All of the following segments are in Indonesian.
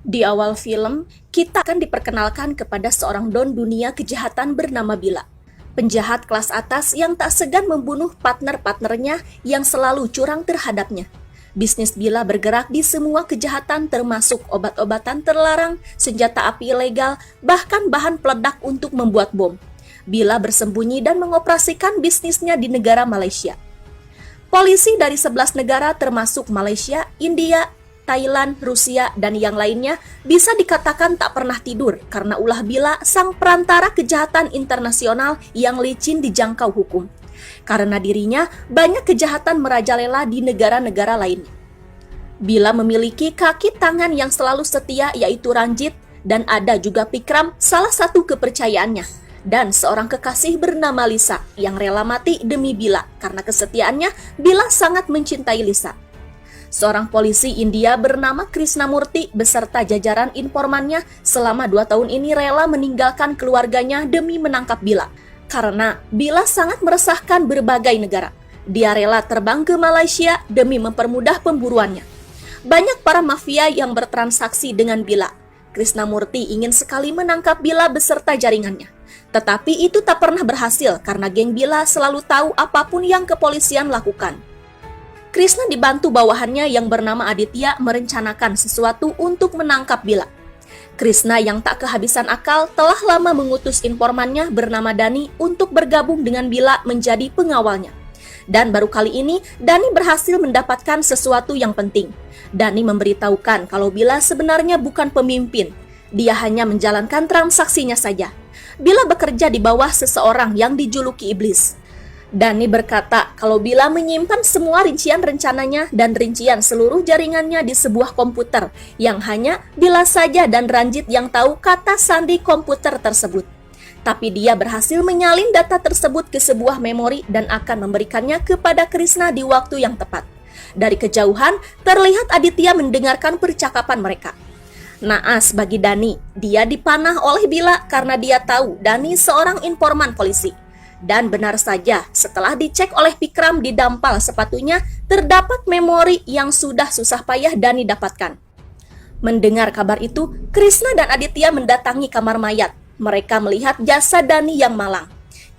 Di awal film, kita akan diperkenalkan kepada seorang don dunia kejahatan bernama Bila. Penjahat kelas atas yang tak segan membunuh partner-partnernya yang selalu curang terhadapnya. Bisnis Bila bergerak di semua kejahatan termasuk obat-obatan terlarang, senjata api ilegal, bahkan bahan peledak untuk membuat bom. Bila bersembunyi dan mengoperasikan bisnisnya di negara Malaysia. Polisi dari 11 negara termasuk Malaysia, India, Thailand, Rusia, dan yang lainnya bisa dikatakan tak pernah tidur karena ulah Bila sang perantara kejahatan internasional yang licin dijangkau hukum. Karena dirinya, banyak kejahatan merajalela di negara-negara lainnya. Bila memiliki kaki tangan yang selalu setia yaitu Ranjit, dan ada juga Pikram, salah satu kepercayaannya. Dan seorang kekasih bernama Lisa yang rela mati demi Bila karena kesetiaannya, Bila sangat mencintai Lisa. Seorang polisi India bernama Krishnamurti beserta jajaran informannya selama 2 tahun ini rela meninggalkan keluarganya demi menangkap Bila. Karena Bila sangat meresahkan berbagai negara. Dia rela terbang ke Malaysia demi mempermudah pemburuannya. Banyak para mafia yang bertransaksi dengan Bila. Krishnamurti ingin sekali menangkap Bila beserta jaringannya. Tetapi itu tak pernah berhasil karena geng Bila selalu tahu apapun yang kepolisian lakukan. Krishna dibantu bawahannya yang bernama Aditya merencanakan sesuatu untuk menangkap Bila. Krishna yang tak kehabisan akal telah lama mengutus informannya bernama Dani untuk bergabung dengan Bila menjadi pengawalnya. Dan baru kali ini Dani berhasil mendapatkan sesuatu yang penting. Dani memberitahukan kalau Bila sebenarnya bukan pemimpin. Dia hanya menjalankan transaksinya saja. Bila bekerja di bawah seseorang yang dijuluki iblis. Dani berkata kalau Bila menyimpan semua rincian rencananya dan rincian seluruh jaringannya di sebuah komputer yang hanya Bila saja dan Ranjit yang tahu kata sandi komputer tersebut. Tapi dia berhasil menyalin data tersebut ke sebuah memori dan akan memberikannya kepada Krishna di waktu yang tepat. Dari kejauhan, terlihat Aditya mendengarkan percakapan mereka. Naas bagi Dani, dia dipanah oleh Bila karena dia tahu Dani seorang informan polisi. Dan benar saja, setelah dicek oleh Pikram di dampal sepatunya, terdapat memori yang sudah susah payah Dani dapatkan. Mendengar kabar itu, Krishna dan Aditya mendatangi kamar mayat. Mereka melihat jasad Dani yang malang.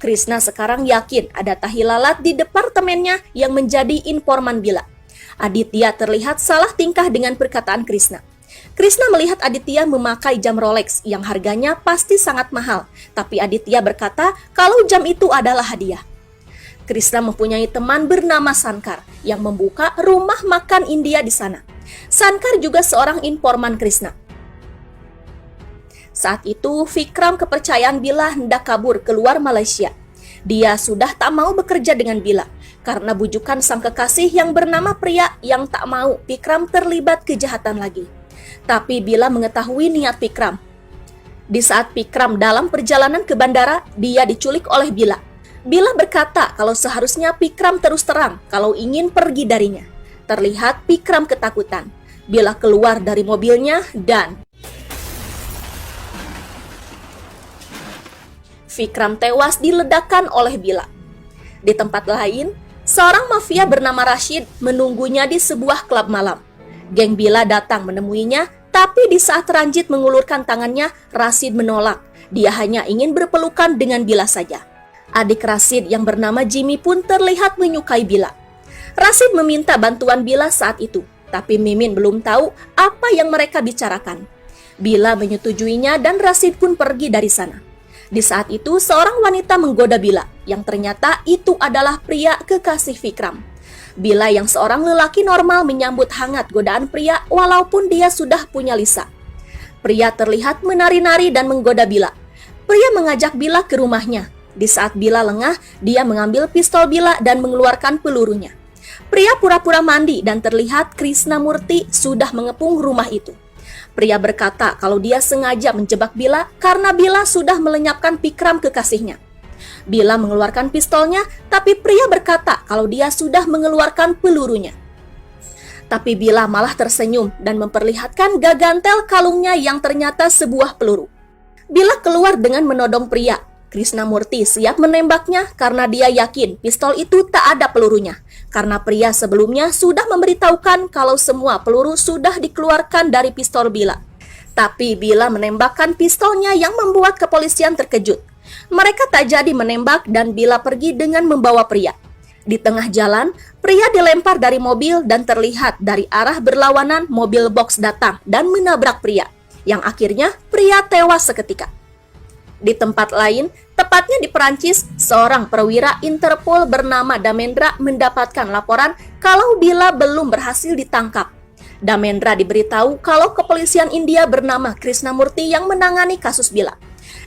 Krishna sekarang yakin ada tahi lalat di departemennya yang menjadi informan Bila. Aditya terlihat salah tingkah dengan perkataan Krishna. Krishna melihat Aditya memakai jam Rolex yang harganya pasti sangat mahal, tapi Aditya berkata kalau jam itu adalah hadiah. Krishna mempunyai teman bernama Sankar yang membuka rumah makan India di sana. Sankar juga seorang informan Krishna. Saat itu, Vikram kepercayaan Bila hendak kabur keluar Malaysia. Dia sudah tak mau bekerja dengan Bila karena bujukan sang kekasih yang bernama Pria yang tak mau Vikram terlibat kejahatan lagi. Tapi Bila mengetahui niat Pikram. Di saat Pikram dalam perjalanan ke bandara, dia diculik oleh Bila. Bila berkata kalau seharusnya Pikram terus terang kalau ingin pergi darinya. Terlihat Pikram ketakutan. Bila keluar dari mobilnya dan Vikram tewas diledakkan oleh Bila. Di tempat lain, seorang mafia bernama Rashid menunggunya di sebuah klub malam. Geng Bila datang menemuinya, tapi di saat Ranjit mengulurkan tangannya, Rashid menolak. Dia hanya ingin berpelukan dengan Bila saja. Adik Rashid yang bernama Jimmy pun terlihat menyukai Bila. Rashid meminta bantuan Bila saat itu, tapi Mimin belum tahu apa yang mereka bicarakan. Bila menyetujuinya dan Rashid pun pergi dari sana. Di saat itu, seorang wanita menggoda Bila, yang ternyata itu adalah Pria kekasih Vikram. Bila yang seorang lelaki normal menyambut hangat godaan Pria walaupun dia sudah punya Lisa. Pria terlihat menari-nari dan menggoda Bila. Pria mengajak Bila ke rumahnya. Di saat Bila lengah, dia mengambil pistol Bila dan mengeluarkan pelurunya. Pria pura-pura mandi dan terlihat Krishnamurti sudah mengepung rumah itu. Pria berkata kalau dia sengaja menjebak Bila karena Bila sudah melenyapkan Pikram kekasihnya. Bila mengeluarkan pistolnya, tapi Pria berkata kalau dia sudah mengeluarkan pelurunya. Tapi Bila malah tersenyum dan memperlihatkan gagantel kalungnya yang ternyata sebuah peluru. Bila keluar dengan menodong Pria. Krishnamurti siap menembaknya karena dia yakin pistol itu tak ada pelurunya. Karena Pria sebelumnya sudah memberitahukan kalau semua peluru sudah dikeluarkan dari pistol Bila. Tapi Bila menembakkan pistolnya yang membuat kepolisian terkejut. Mereka tak jadi menembak dan Bila pergi dengan membawa pria. Di tengah jalan, pria dilempar dari mobil dan terlihat dari arah berlawanan mobil box datang dan menabrak pria, yang akhirnya pria tewas seketika. Di tempat lain, tepatnya di Perancis, seorang perwira Interpol bernama Damendra mendapatkan laporan kalau Bila belum berhasil ditangkap. Damendra diberitahu kalau kepolisian India bernama Krishnamurti yang menangani kasus Bila.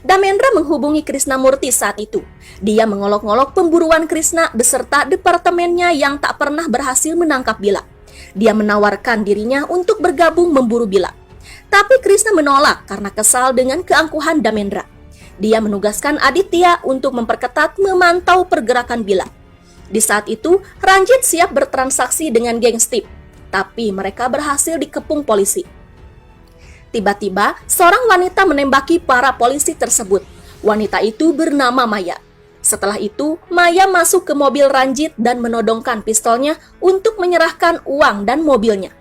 Damendra menghubungi Krishnamurti saat itu. Dia mengolok-olok pemburuan Krishna beserta departemennya yang tak pernah berhasil menangkap Bila. Dia menawarkan dirinya untuk bergabung memburu Bila. Tapi Krishna menolak karena kesal dengan keangkuhan Damendra. Dia menugaskan Aditya untuk memperketat memantau pergerakan Bila. Di saat itu, Ranjit siap bertransaksi dengan geng Steve, tapi mereka berhasil dikepung polisi. Tiba-tiba, seorang wanita menembaki para polisi tersebut. Wanita itu bernama Maya. Setelah itu, Maya masuk ke mobil Ranjit dan menodongkan pistolnya untuk menyerahkan uang dan mobilnya.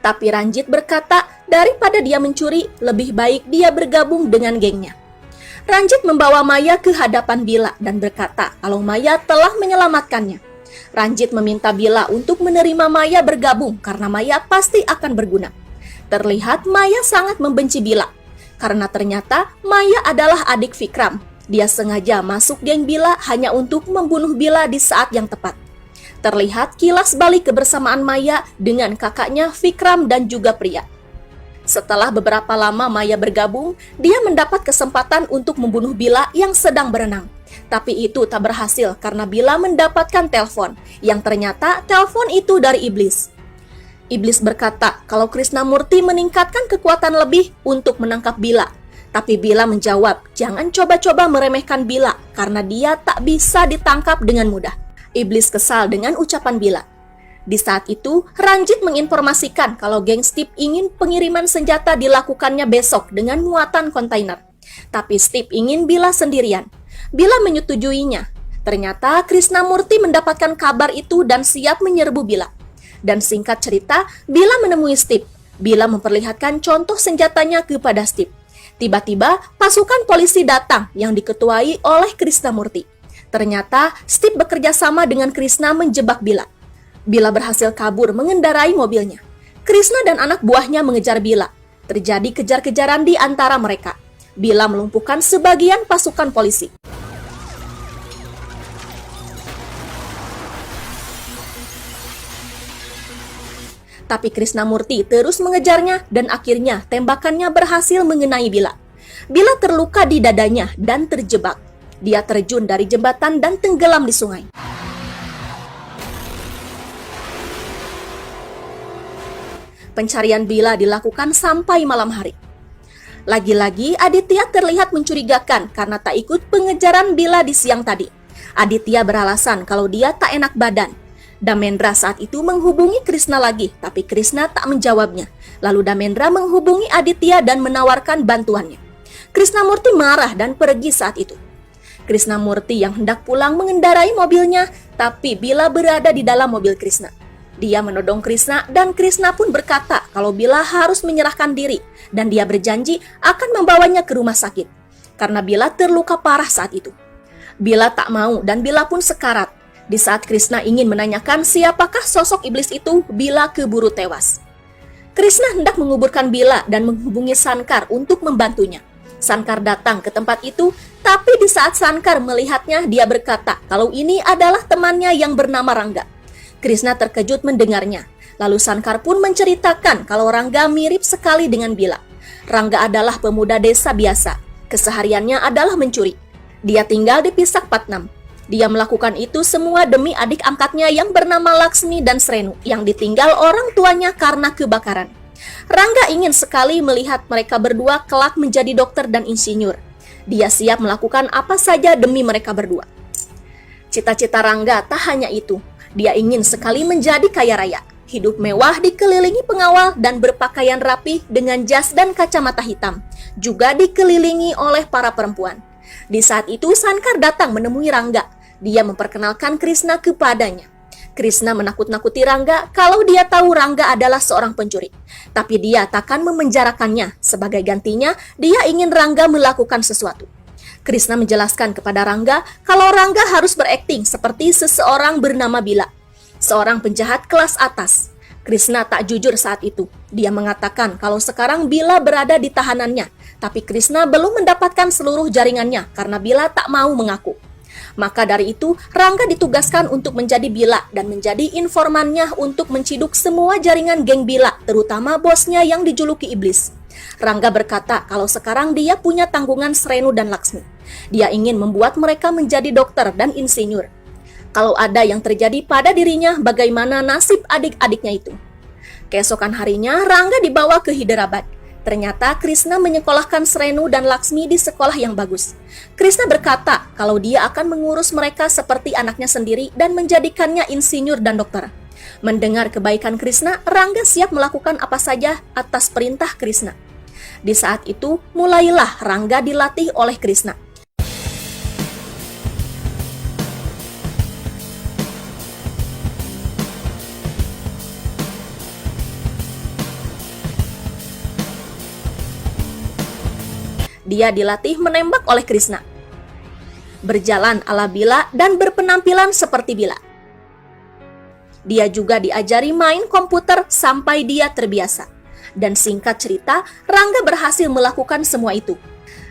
Tapi Ranjit berkata, daripada dia mencuri, lebih baik dia bergabung dengan gengnya. Ranjit membawa Maya ke hadapan Bila dan berkata kalau Maya telah menyelamatkannya. Ranjit meminta Bila untuk menerima Maya bergabung karena Maya pasti akan berguna. Terlihat Maya sangat membenci Bila, karena ternyata Maya adalah adik Vikram. Dia sengaja masuk geng Bila hanya untuk membunuh Bila di saat yang tepat. Terlihat kilas balik kebersamaan Maya dengan kakaknya Vikram dan juga pria. Setelah beberapa lama Maya bergabung, dia mendapat kesempatan untuk membunuh Bila yang sedang berenang. Tapi itu tak berhasil karena Bila mendapatkan telepon, yang ternyata telepon itu dari iblis. Iblis berkata kalau Krishnamurti meningkatkan kekuatan lebih untuk menangkap Bila. Tapi Bila menjawab, jangan coba-coba meremehkan Bila karena dia tak bisa ditangkap dengan mudah. Iblis kesal dengan ucapan Bila. Di saat itu, Ranjit menginformasikan kalau geng Steve ingin pengiriman senjata dilakukannya besok dengan muatan kontainer. Tapi Steve ingin Bila sendirian. Bila menyetujuinya. Ternyata Krishnamurti mendapatkan kabar itu dan siap menyerbu Bila. Dan singkat cerita, Bila menemui Steve. Bila memperlihatkan contoh senjatanya kepada Steve. Tiba-tiba, pasukan polisi datang yang diketuai oleh Krishnamurti. Ternyata, Steve bekerja sama dengan Krishna menjebak Bila. Bila berhasil kabur mengendarai mobilnya. Krishna dan anak buahnya mengejar Bila. Terjadi kejar-kejaran di antara mereka. Bila melumpuhkan sebagian pasukan polisi. Tapi Krishnamurti terus mengejarnya dan akhirnya tembakannya berhasil mengenai Bila. Bila terluka di dadanya dan terjebak. Dia terjun dari jembatan dan tenggelam di sungai. Pencarian Bila dilakukan sampai malam hari. Lagi-lagi Aditya terlihat mencurigakan karena tak ikut pengejaran Bila di siang tadi. Aditya beralasan kalau dia tak enak badan. Damendra saat itu menghubungi Krishna lagi, tapi Krishna tak menjawabnya. Lalu Damendra menghubungi Aditya dan menawarkan bantuannya. Krishnamurti marah dan pergi saat itu. Krishnamurti yang hendak pulang mengendarai mobilnya, tapi Bila berada di dalam mobil Krishna. Dia menodong Krishna dan Krishna pun berkata kalau Bila harus menyerahkan diri dan dia berjanji akan membawanya ke rumah sakit. Karena Bila terluka parah saat itu. Bila tak mau dan Bila pun sekarat. Di saat Krishna ingin menanyakan siapakah sosok iblis itu, Bila keburu tewas. Krishna hendak menguburkan Bila dan menghubungi Sankar untuk membantunya. Sankar datang ke tempat itu, tapi di saat Sankar melihatnya, dia berkata kalau ini adalah temannya yang bernama Rangga. Krishna terkejut mendengarnya. Lalu Sankar pun menceritakan kalau Rangga mirip sekali dengan Bila. Rangga adalah pemuda desa biasa. Kesehariannya adalah mencuri. Dia tinggal di Pisakpatnam. Dia melakukan itu semua demi adik angkatnya yang bernama Laksmi dan Srenu yang ditinggal orang tuanya karena kebakaran. Rangga ingin sekali melihat mereka berdua kelak menjadi dokter dan insinyur. Dia siap melakukan apa saja demi mereka berdua. Cita-cita Rangga tak hanya itu. Dia ingin sekali menjadi kaya raya. Hidup mewah dikelilingi pengawal dan berpakaian rapi dengan jas dan kacamata hitam. Juga dikelilingi oleh para perempuan. Di saat itu Sankar datang menemui Rangga. Dia memperkenalkan Krishna kepadanya. Krishna menakut-nakuti Rangga kalau dia tahu Rangga adalah seorang pencuri. Tapi dia takkan memenjarakannya. Sebagai gantinya, dia ingin Rangga melakukan sesuatu. Krishna menjelaskan kepada Rangga kalau Rangga harus berakting seperti seseorang bernama Bila, seorang penjahat kelas atas. Krishna tak jujur saat itu. Dia mengatakan kalau sekarang Bila berada di tahanannya, tapi Krishna belum mendapatkan seluruh jaringannya karena Bila tak mau mengaku. Maka dari itu, Rangga ditugaskan untuk menjadi Bila dan menjadi informannya untuk menciduk semua jaringan geng Bila, terutama bosnya yang dijuluki Iblis. Rangga berkata kalau sekarang dia punya tanggungan Srenu dan Laksmi. Dia ingin membuat mereka menjadi dokter dan insinyur. Kalau ada yang terjadi pada dirinya, bagaimana nasib adik-adiknya itu? Keesokan harinya, Rangga dibawa ke Hyderabad. Ternyata Krishna menyekolahkan Srenu dan Laksmi di sekolah yang bagus. Krishna berkata kalau dia akan mengurus mereka seperti anaknya sendiri dan menjadikannya insinyur dan dokter. Mendengar kebaikan Krishna, Rangga siap melakukan apa saja atas perintah Krishna. Di saat itu, mulailah Rangga dilatih oleh Krishna. Dia dilatih menembak oleh Krishna, berjalan ala Bila dan berpenampilan seperti Bila. Dia juga diajari main komputer sampai dia terbiasa. Dan singkat cerita, Rangga berhasil melakukan semua itu.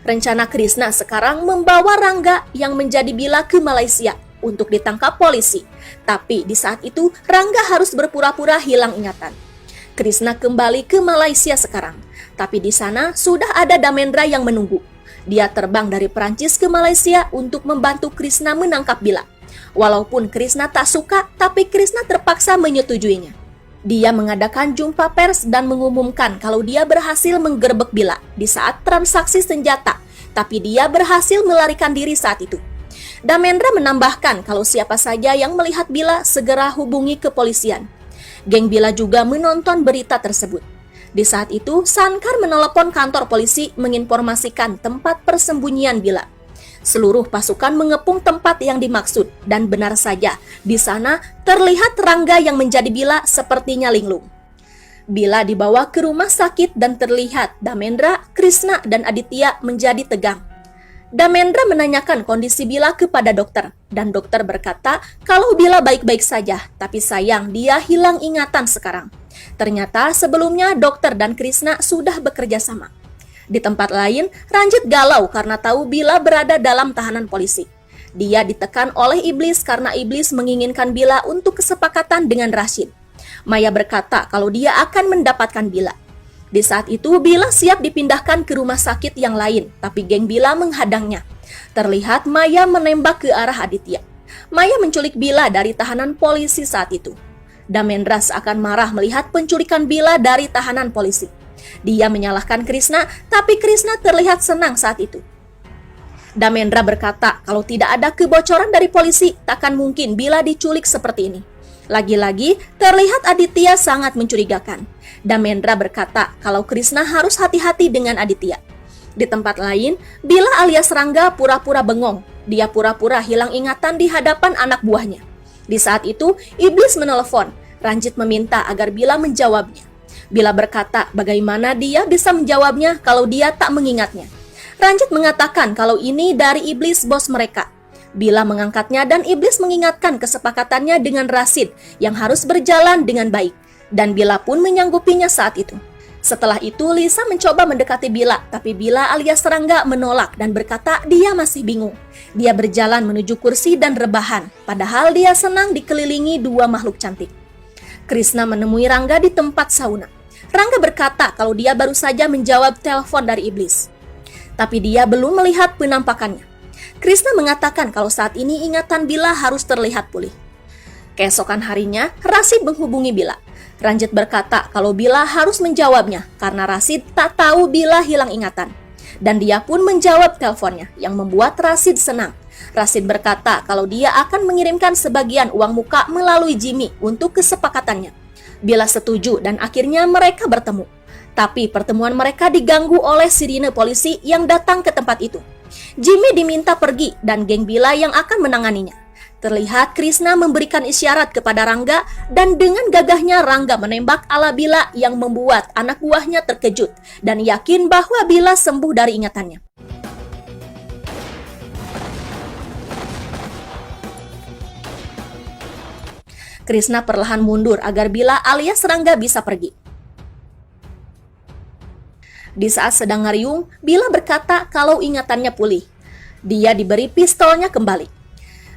Rencana Krishna sekarang membawa Rangga yang menjadi Bila ke Malaysia untuk ditangkap polisi. Tapi di saat itu, Rangga harus berpura-pura hilang ingatan. Krishna kembali ke Malaysia sekarang. Tapi di sana sudah ada Damendra yang menunggu. Dia terbang dari Perancis ke Malaysia untuk membantu Krishna menangkap Bila. Walaupun Krishna tak suka, tapi Krishna terpaksa menyetujuinya. Dia mengadakan jumpa pers dan mengumumkan kalau dia berhasil menggerebek Bila di saat transaksi senjata. Tapi dia berhasil melarikan diri saat itu. Damendra menambahkan kalau siapa saja yang melihat Bila segera hubungi kepolisian. Geng Bila juga menonton berita tersebut. Di saat itu, Sankar menelepon kantor polisi menginformasikan tempat persembunyian Bila. Seluruh pasukan mengepung tempat yang dimaksud dan benar saja, di sana terlihat Rangga yang menjadi Bila sepertinya linglung. Bila dibawa ke rumah sakit dan terlihat Damendra, Krishna, dan Aditya menjadi tegang. Damendra menanyakan kondisi Bila kepada dokter, dan dokter berkata kalau Bila baik-baik saja, tapi sayang dia hilang ingatan sekarang. Ternyata sebelumnya dokter dan Krishna sudah bekerja sama. Di tempat lain, Ranjit galau karena tahu Bila berada dalam tahanan polisi. Dia ditekan oleh Iblis karena Iblis menginginkan Bila untuk kesepakatan dengan Rashid. Maya berkata kalau dia akan mendapatkan Bila. Di saat itu, Bila siap dipindahkan ke rumah sakit yang lain, tapi geng Bila menghadangnya. Terlihat Maya menembak ke arah Aditya. Maya menculik Bila dari tahanan polisi saat itu. Damendra seakan marah melihat penculikan Bila dari tahanan polisi. Dia menyalahkan Krishna, tapi Krishna terlihat senang saat itu. Damendra berkata kalau tidak ada kebocoran dari polisi, takkan mungkin Bila diculik seperti ini. Lagi-lagi, terlihat Aditya sangat mencurigakan. Damendra berkata kalau Krishna harus hati-hati dengan Aditya. Di tempat lain, Bila alias Rangga pura-pura bengong. Dia pura-pura hilang ingatan di hadapan anak buahnya. Di saat itu, Iblis menelepon. Ranjit meminta agar Bila menjawabnya. Bila berkata bagaimana dia bisa menjawabnya kalau dia tak mengingatnya. Ranjit mengatakan kalau ini dari Iblis, bos mereka. Bila mengangkatnya dan Iblis mengingatkan kesepakatannya dengan Rashid yang harus berjalan dengan baik. Dan Bila pun menyanggupinya saat itu. Setelah itu, Lisa mencoba mendekati Bila, tapi Bila alias Rangga menolak dan berkata dia masih bingung. Dia berjalan menuju kursi dan rebahan, padahal dia senang dikelilingi dua makhluk cantik. Krishna menemui Rangga di tempat sauna. Rangga berkata kalau dia baru saja menjawab telepon dari Iblis. Tapi dia belum melihat penampakannya. Krishna mengatakan kalau saat ini ingatan Bila harus terlihat pulih. Keesokan harinya, Rashid menghubungi Bila. Ranjit berkata kalau Bila harus menjawabnya karena Rashid tak tahu Bila hilang ingatan. Dan dia pun menjawab teleponnya yang membuat Rashid senang. Rashid berkata kalau dia akan mengirimkan sebagian uang muka melalui Jimmy untuk kesepakatannya. Bila setuju dan akhirnya mereka bertemu. Tapi pertemuan mereka diganggu oleh sirine polisi yang datang ke tempat itu. Jimmy diminta pergi dan geng Bila yang akan menanganinya. Terlihat Krishna memberikan isyarat kepada Rangga dan dengan gagahnya Rangga menembak ala Bila yang membuat anak buahnya terkejut dan yakin bahwa Bila sembuh dari ingatannya. Krishna perlahan mundur agar Bila alias Rangga bisa pergi. Di saat sedang ngariung, Bila berkata kalau ingatannya pulih. Dia diberi pistolnya kembali.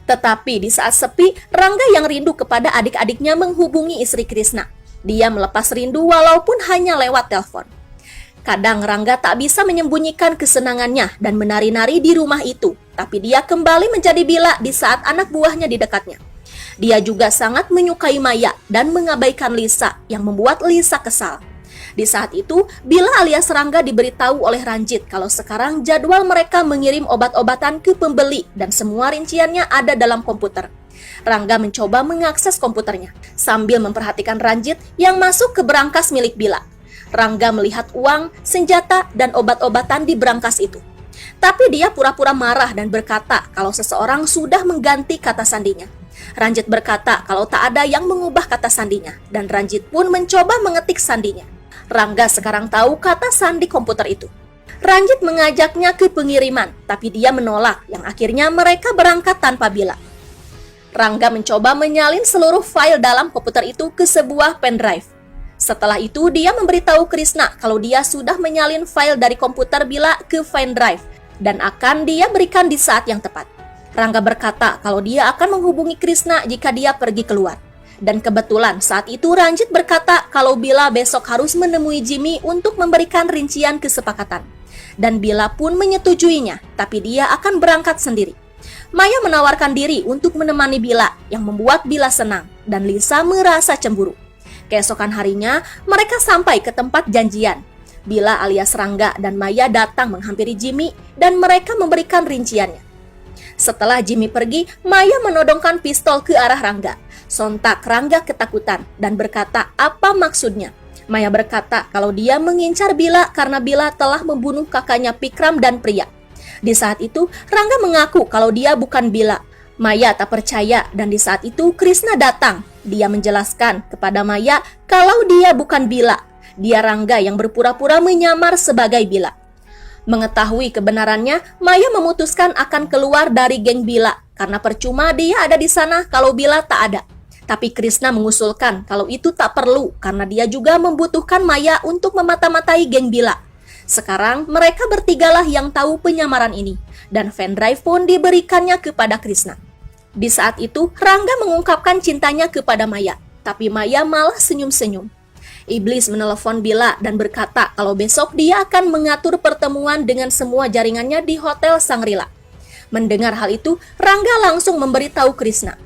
Tetapi di saat sepi, Rangga yang rindu kepada adik-adiknya menghubungi istri Krishna. Dia melepas rindu walaupun hanya lewat telepon. Kadang Rangga tak bisa menyembunyikan kesenangannya dan menari-nari di rumah itu. Tapi dia kembali menjadi Bila di saat anak buahnya di dekatnya. Dia juga sangat menyukai Maya dan mengabaikan Lisa yang membuat Lisa kesal. Di saat itu, Bila alias Rangga diberitahu oleh Ranjit kalau sekarang jadwal mereka mengirim obat-obatan ke pembeli dan semua rinciannya ada dalam komputer. Rangga mencoba mengakses komputernya sambil memperhatikan Ranjit yang masuk ke berangkas milik Bila. Rangga melihat uang, senjata, dan obat-obatan di berangkas itu. Tapi dia pura-pura marah dan berkata kalau seseorang sudah mengganti kata sandinya. Ranjit berkata kalau tak ada yang mengubah kata sandinya dan Ranjit pun mencoba mengetik sandinya. Rangga sekarang tahu kata sandi komputer itu. Ranjit mengajaknya ke pengiriman, tapi dia menolak yang akhirnya mereka berangkat tanpa Bila. Rangga mencoba menyalin seluruh file dalam komputer itu ke sebuah pendrive. Setelah itu dia memberitahu Krishna kalau dia sudah menyalin file dari komputer Bila ke pendrive dan akan dia berikan di saat yang tepat. Rangga berkata kalau dia akan menghubungi Krishna jika dia pergi keluar. Dan kebetulan saat itu Ranjit berkata kalau Bila besok harus menemui Jimmy untuk memberikan rincian kesepakatan. Dan Bila pun menyetujuinya, tapi dia akan berangkat sendiri. Maya menawarkan diri untuk menemani Bila yang membuat Bila senang dan Lisa merasa cemburu. Keesokan harinya, mereka sampai ke tempat janjian. Bila alias Rangga dan Maya datang menghampiri Jimmy dan mereka memberikan rinciannya. Setelah Jimmy pergi, Maya menodongkan pistol ke arah Rangga. Sontak Rangga ketakutan dan berkata apa maksudnya. Maya berkata kalau dia mengincar Bila karena Bila telah membunuh kakaknya Pikram dan Priya. Di saat itu, Rangga mengaku kalau dia bukan Bila. Maya tak percaya dan di saat itu Krishna datang. Dia menjelaskan kepada Maya kalau dia bukan Bila. Dia Rangga yang berpura-pura menyamar sebagai Bila. Mengetahui kebenarannya, Maya memutuskan akan keluar dari geng Bila karena percuma dia ada di sana kalau Bila tak ada. Tapi Krishna mengusulkan kalau itu tak perlu karena dia juga membutuhkan Maya untuk memata-matai geng Bila. Sekarang mereka bertigalah yang tahu penyamaran ini dan pendrive pun diberikannya kepada Krishna. Di saat itu Rangga mengungkapkan cintanya kepada Maya, tapi Maya malah senyum-senyum. Iblis menelepon Bila dan berkata kalau besok dia akan mengatur pertemuan dengan semua jaringannya di Hotel Shangri-La. Mendengar hal itu, Rangga langsung memberitahu Krishna.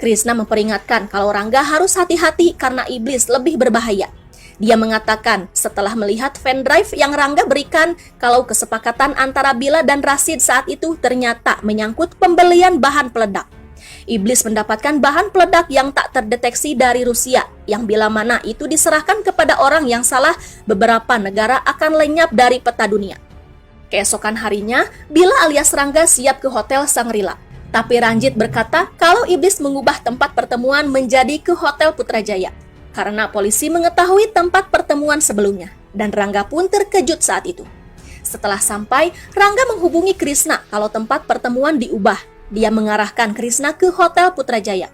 Krishna memperingatkan kalau Rangga harus hati-hati karena iblis lebih berbahaya. Dia mengatakan setelah melihat pendrive yang Rangga berikan kalau kesepakatan antara Bila dan Rashid saat itu ternyata menyangkut pembelian bahan peledak. Iblis mendapatkan bahan peledak yang tak terdeteksi dari Rusia, yang bila mana itu diserahkan kepada orang yang salah, beberapa negara akan lenyap dari peta dunia. Keesokan harinya, Bila alias Rangga siap ke Hotel Shangri-La. Tapi Ranjit berkata kalau iblis mengubah tempat pertemuan menjadi ke Hotel Putrajaya. Karena polisi mengetahui tempat pertemuan sebelumnya, dan Rangga pun terkejut saat itu. Setelah sampai, Rangga menghubungi Krishna kalau tempat pertemuan diubah. Dia mengarahkan Krishna ke Hotel Putrajaya.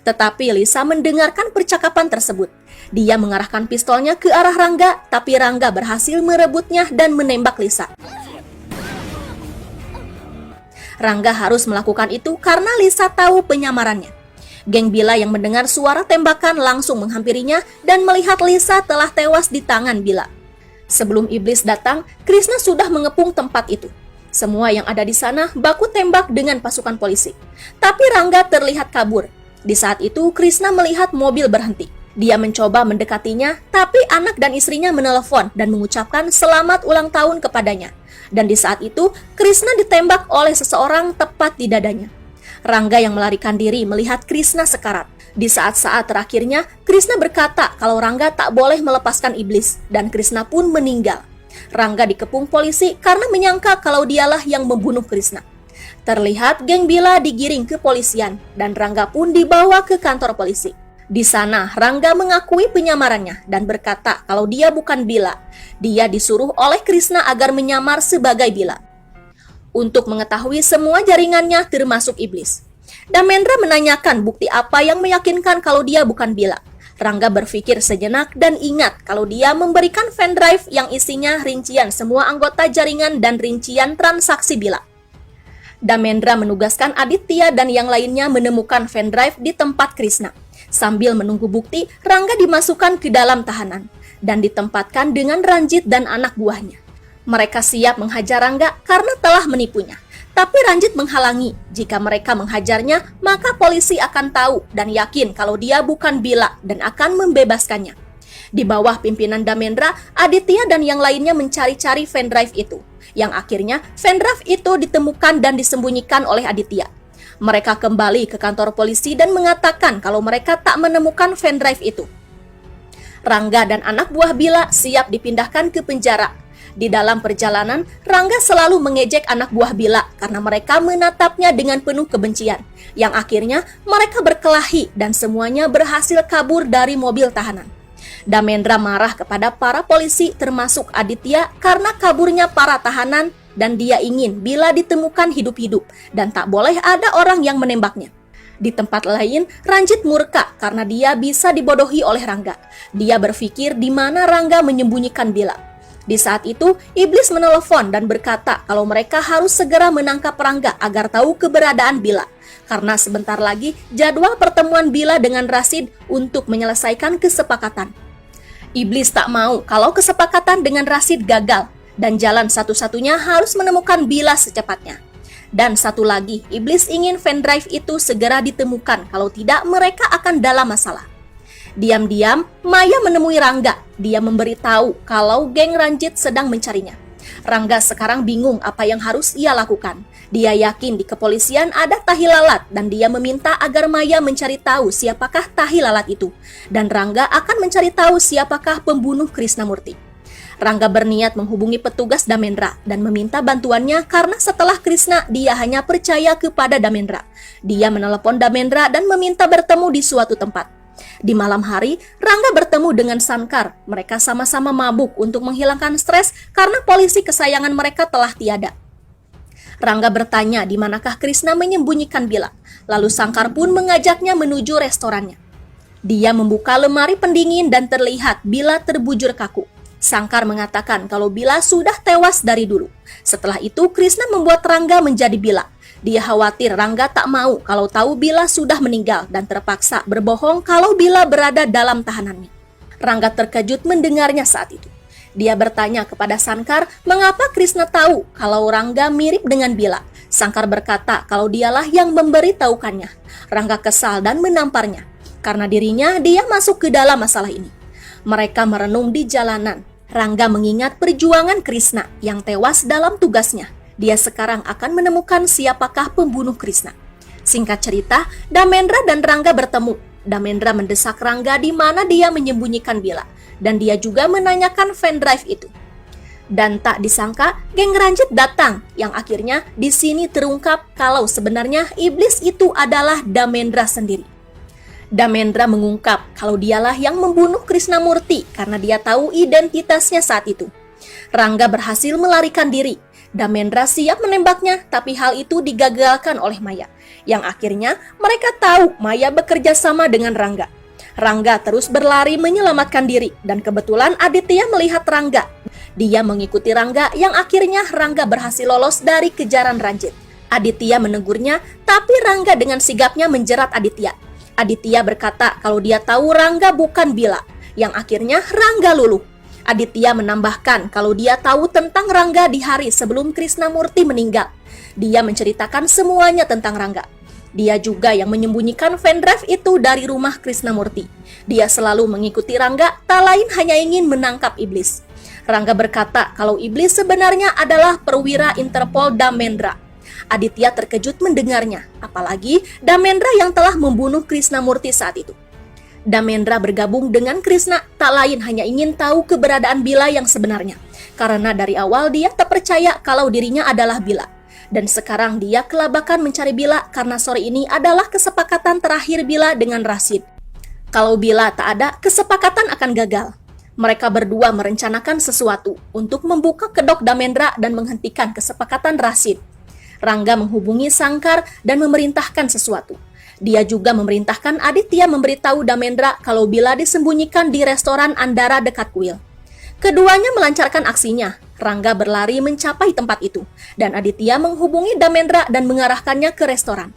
Tetapi Lisa mendengarkan percakapan tersebut. Dia mengarahkan pistolnya ke arah Rangga, tapi Rangga berhasil merebutnya dan menembak Lisa. Rangga harus melakukan itu karena Lisa tahu penyamarannya. Geng Bila yang mendengar suara tembakan langsung menghampirinya dan melihat Lisa telah tewas di tangan Bila. Sebelum iblis datang, Krishna sudah mengepung tempat itu. Semua yang ada di sana baku tembak dengan pasukan polisi. Tapi Rangga terlihat kabur. Di saat itu Krishna melihat mobil berhenti. Dia mencoba mendekatinya, tapi anak dan istrinya menelepon dan mengucapkan selamat ulang tahun kepadanya. Dan di saat itu, Krishna ditembak oleh seseorang tepat di dadanya. Rangga yang melarikan diri melihat Krishna sekarat. Di saat-saat terakhirnya, Krishna berkata kalau Rangga tak boleh melepaskan iblis, dan Krishna pun meninggal. Rangga dikepung polisi karena menyangka kalau dialah yang membunuh Krishna. Terlihat geng Bila digiring ke polisian dan Rangga pun dibawa ke kantor polisi. Di sana, Rangga mengakui penyamarannya dan berkata kalau dia bukan Bila. Dia disuruh oleh Krishna agar menyamar sebagai Bila untuk mengetahui semua jaringannya termasuk iblis. Damendra menanyakan bukti apa yang meyakinkan kalau dia bukan Bila. Rangga berpikir sejenak dan ingat kalau dia memberikan pendrive yang isinya rincian semua anggota jaringan dan rincian transaksi Bila. Damendra menugaskan Aditya dan yang lainnya menemukan pendrive di tempat Krishna. Sambil menunggu bukti, Rangga dimasukkan ke dalam tahanan dan ditempatkan dengan Ranjit dan anak buahnya. Mereka siap menghajar Rangga karena telah menipunya. Tapi Ranjit menghalangi. Jika mereka menghajarnya, maka polisi akan tahu dan yakin kalau dia bukan Bila dan akan membebaskannya. Di bawah pimpinan Damendra, Aditya dan yang lainnya mencari-cari pendrive itu. Yang akhirnya, pendrive itu ditemukan dan disembunyikan oleh Aditya. Mereka kembali ke kantor polisi dan mengatakan kalau mereka tak menemukan pendrive itu. Rangga dan anak buah Bila siap dipindahkan ke penjara. Di dalam perjalanan, Rangga selalu mengejek anak buah Bila karena mereka menatapnya dengan penuh kebencian. Yang akhirnya mereka berkelahi dan semuanya berhasil kabur dari mobil tahanan. Damendra marah kepada para polisi termasuk Aditya karena kaburnya para tahanan dan dia ingin Bila ditemukan hidup-hidup dan tak boleh ada orang yang menembaknya. Di tempat lain, Ranjit murka karena dia bisa dibodohi oleh Rangga. Dia berpikir di mana Rangga menyembunyikan Bila. Di saat itu, iblis menelepon dan berkata kalau mereka harus segera menangkap Rangga agar tahu keberadaan Bila. Karena sebentar lagi jadwal pertemuan Bila dengan Rasid untuk menyelesaikan kesepakatan. Iblis tak mau kalau kesepakatan dengan Rasid gagal dan jalan satu-satunya harus menemukan Bila secepatnya. Dan satu lagi, iblis ingin pendrive itu segera ditemukan, kalau tidak mereka akan dalam masalah. Diam-diam, Maya menemui Rangga. Dia memberitahu kalau geng Ranjit sedang mencarinya. Rangga sekarang bingung apa yang harus ia lakukan. Dia yakin di kepolisian ada tahi lalat dan dia meminta agar Maya mencari tahu siapakah tahi lalat itu. Dan Rangga akan mencari tahu siapakah pembunuh Krishnamurti. Rangga berniat menghubungi petugas Damendra dan meminta bantuannya karena setelah Krishna dia hanya percaya kepada Damendra. Dia menelepon Damendra dan meminta bertemu di suatu tempat. Di malam hari, Rangga bertemu dengan Sankar. Mereka sama-sama mabuk untuk menghilangkan stres karena polisi kesayangan mereka telah tiada. Rangga bertanya di manakah Krishna menyembunyikan Bila. Lalu Sankar pun mengajaknya menuju restorannya. Dia membuka lemari pendingin dan terlihat Bila terbujur kaku. Sankar mengatakan kalau Bila sudah tewas dari dulu. Setelah itu, Krishna membuat Rangga menjadi Bila. Dia khawatir Rangga tak mau kalau tahu Bila sudah meninggal dan terpaksa berbohong kalau Bila berada dalam tahanannya. Rangga terkejut mendengarnya saat itu. Dia bertanya kepada Sankar mengapa Krishna tahu kalau Rangga mirip dengan Bila. Sankar berkata kalau dialah yang memberitahukannya. Rangga kesal dan menamparnya. Karena dirinya dia masuk ke dalam masalah ini. Mereka merenung di jalanan. Rangga mengingat perjuangan Krishna yang tewas dalam tugasnya. Dia sekarang akan menemukan siapakah pembunuh Krishna. Singkat cerita, Damendra dan Rangga bertemu. Damendra mendesak Rangga di mana dia menyembunyikan Bila. Dan dia juga menanyakan pendrive itu. Dan tak disangka, geng Ranjit datang. Yang akhirnya di sini terungkap kalau sebenarnya iblis itu adalah Damendra sendiri. Damendra mengungkap kalau dialah yang membunuh Krishnamurti karena dia tahu identitasnya saat itu. Rangga berhasil melarikan diri. Damendra siap menembaknya, tapi hal itu digagalkan oleh Maya. Yang akhirnya mereka tahu Maya bekerja sama dengan Rangga. Rangga terus berlari menyelamatkan diri dan kebetulan Aditya melihat Rangga. Dia mengikuti Rangga yang akhirnya Rangga berhasil lolos dari kejaran Ranjit. Aditya menegurnya, tapi Rangga dengan sigapnya menjerat Aditya. Aditya berkata kalau dia tahu Rangga bukan Bila, yang akhirnya Rangga luluh. Aditya menambahkan kalau dia tahu tentang Rangga di hari sebelum Krishnamurti meninggal. Dia menceritakan semuanya tentang Rangga. Dia juga yang menyembunyikan pendrive itu dari rumah Krishnamurti. Dia selalu mengikuti Rangga, tak lain hanya ingin menangkap iblis. Rangga berkata kalau iblis sebenarnya adalah perwira Interpol Damendra. Aditya terkejut mendengarnya, apalagi Damendra yang telah membunuh Krishnamurti saat itu. Damendra bergabung dengan Krishna tak lain hanya ingin tahu keberadaan Bila yang sebenarnya. Karena dari awal dia tak percaya kalau dirinya adalah Bila. Dan sekarang dia kelabakan mencari Bila karena sore ini adalah kesepakatan terakhir Bila dengan Rashid. Kalau Bila tak ada, kesepakatan akan gagal. Mereka berdua merencanakan sesuatu untuk membuka kedok Damendra dan menghentikan kesepakatan Rashid. Rangga menghubungi Sangkar dan memerintahkan sesuatu. Dia juga memerintahkan Aditya memberitahu Damendra kalau Bila disembunyikan di restoran Andara dekat kuil. Keduanya melancarkan aksinya. Rangga berlari mencapai tempat itu, dan Aditya menghubungi Damendra dan mengarahkannya ke restoran.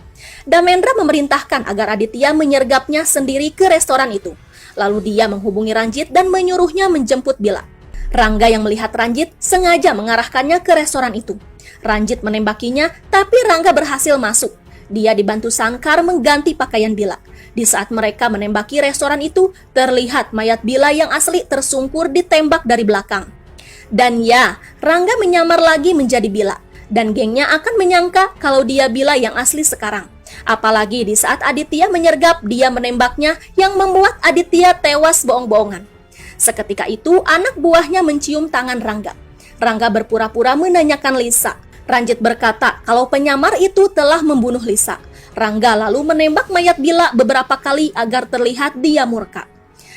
Damendra memerintahkan agar Aditya menyergapnya sendiri ke restoran itu. Lalu dia menghubungi Ranjit dan menyuruhnya menjemput Bila. Rangga yang melihat Ranjit sengaja mengarahkannya ke restoran itu. Ranjit menembakinya, tapi Rangga berhasil masuk. Dia dibantu Sangkar mengganti pakaian Bila. Di saat mereka menembaki restoran itu, terlihat mayat Bila yang asli tersungkur ditembak dari belakang. Dan ya, Rangga menyamar lagi menjadi Bila. Dan gengnya akan menyangka kalau dia Bila yang asli sekarang. Apalagi di saat Aditya menyergap, dia menembaknya yang membuat Aditya tewas bohong-bohongan. Seketika itu, anak buahnya mencium tangan Rangga. Rangga berpura-pura menanyakan Lisa. Ranjit berkata kalau penyamar itu telah membunuh Lisa. Rangga lalu menembak mayat Bila beberapa kali agar terlihat dia murka.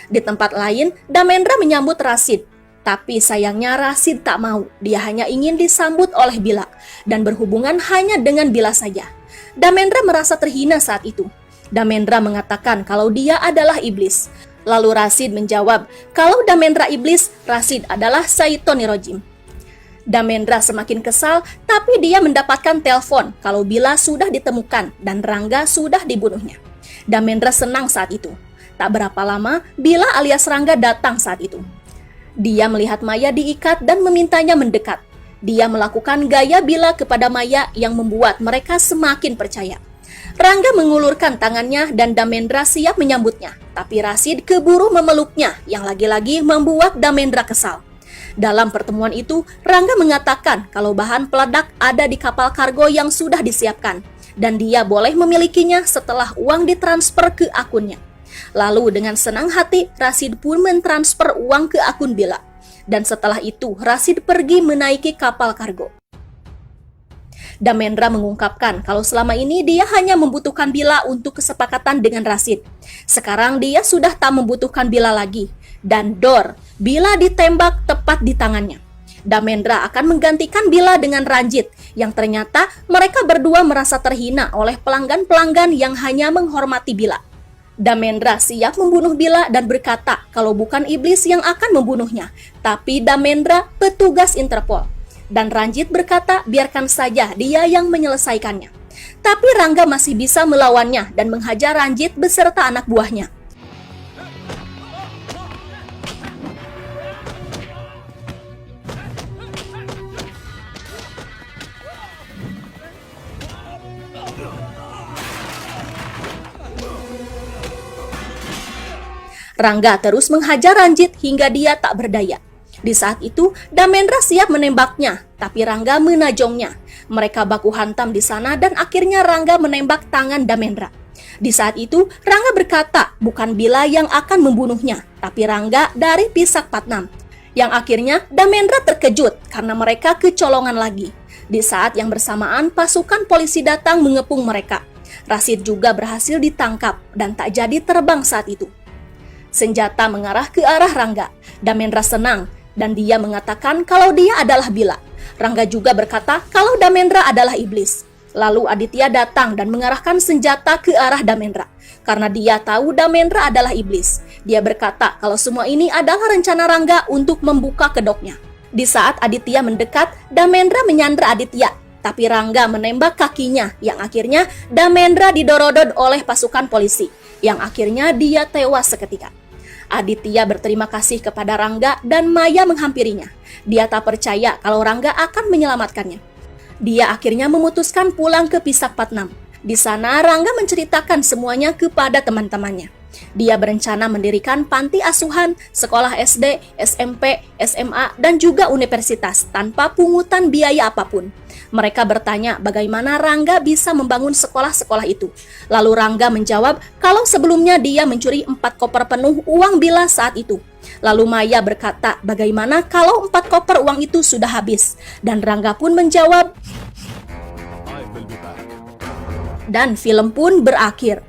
Di tempat lain, Damendra menyambut Rashid. Tapi sayangnya Rashid tak mau. Dia hanya ingin disambut oleh Bila dan berhubungan hanya dengan Bila saja. Damendra merasa terhina saat itu. Damendra mengatakan kalau dia adalah iblis. Lalu Rashid menjawab kalau Damendra iblis, Rashid adalah Syaitonirrajim. Damendra semakin kesal, tapi dia mendapatkan telepon kalau Bila sudah ditemukan dan Rangga sudah dibunuhnya. Damendra senang saat itu. Tak berapa lama, Bila alias Rangga datang saat itu. Dia melihat Maya diikat dan memintanya mendekat. Dia melakukan gaya Bila kepada Maya yang membuat mereka semakin percaya. Rangga mengulurkan tangannya dan Damendra siap menyambutnya, tapi Rashid keburu memeluknya yang lagi-lagi membuat Damendra kesal. Dalam pertemuan itu, Rangga mengatakan kalau bahan peledak ada di kapal kargo yang sudah disiapkan dan dia boleh memilikinya setelah uang ditransfer ke akunnya. Lalu dengan senang hati, Rashid pun mentransfer uang ke akun Bila. Dan setelah itu, Rashid pergi menaiki kapal kargo. Damendra mengungkapkan kalau selama ini dia hanya membutuhkan Bila untuk kesepakatan dengan Rashid. Sekarang dia sudah tak membutuhkan Bila lagi. Dan Dor, Bila ditembak tepat di tangannya. Damendra akan menggantikan Bila dengan Ranjit, yang ternyata mereka berdua merasa terhina oleh pelanggan-pelanggan yang hanya menghormati Bila. Damendra siap membunuh Bila dan berkata kalau bukan iblis yang akan membunuhnya, tapi Damendra petugas Interpol. Dan Ranjit berkata biarkan saja dia yang menyelesaikannya. Tapi Rangga masih bisa melawannya dan menghajar Ranjit beserta anak buahnya. Rangga terus menghajar Ranjit hingga dia tak berdaya. Di saat itu, Damendra siap menembaknya, tapi Rangga menajongnya. Mereka baku hantam di sana dan akhirnya Rangga menembak tangan Damendra. Di saat itu, Rangga berkata bukan Bila yang akan membunuhnya, tapi Rangga dari Pisak Patnam. Yang akhirnya Damendra terkejut karena mereka kecolongan lagi. Di saat yang bersamaan, pasukan polisi datang mengepung mereka. Rashid juga berhasil ditangkap dan tak jadi terbang saat itu. Senjata mengarah ke arah Rangga. Damendra senang dan dia mengatakan kalau dia adalah Bila. Rangga juga berkata kalau Damendra adalah iblis. Lalu Aditya datang dan mengarahkan senjata ke arah Damendra. Karena dia tahu Damendra adalah iblis. Dia berkata kalau semua ini adalah rencana Rangga untuk membuka kedoknya. Di saat Aditya mendekat, Damendra menyandra Aditya. Tapi Rangga menembak kakinya yang akhirnya Damendra didorodot oleh pasukan polisi. Yang akhirnya dia tewas seketika. Aditya berterima kasih kepada Rangga dan Maya menghampirinya. Dia tak percaya kalau Rangga akan menyelamatkannya. Dia akhirnya memutuskan pulang ke Pisak Patnam. Di sana Rangga menceritakan semuanya kepada teman-temannya. Dia berencana mendirikan panti asuhan, sekolah SD, SMP, SMA, dan juga universitas tanpa pungutan biaya apapun. Mereka bertanya bagaimana Rangga bisa membangun sekolah-sekolah itu. Lalu Rangga menjawab kalau sebelumnya dia mencuri 4 koper penuh uang Bila saat itu. Lalu Maya berkata bagaimana kalau 4 koper uang itu sudah habis. Dan Rangga pun menjawab, Dan film pun berakhir.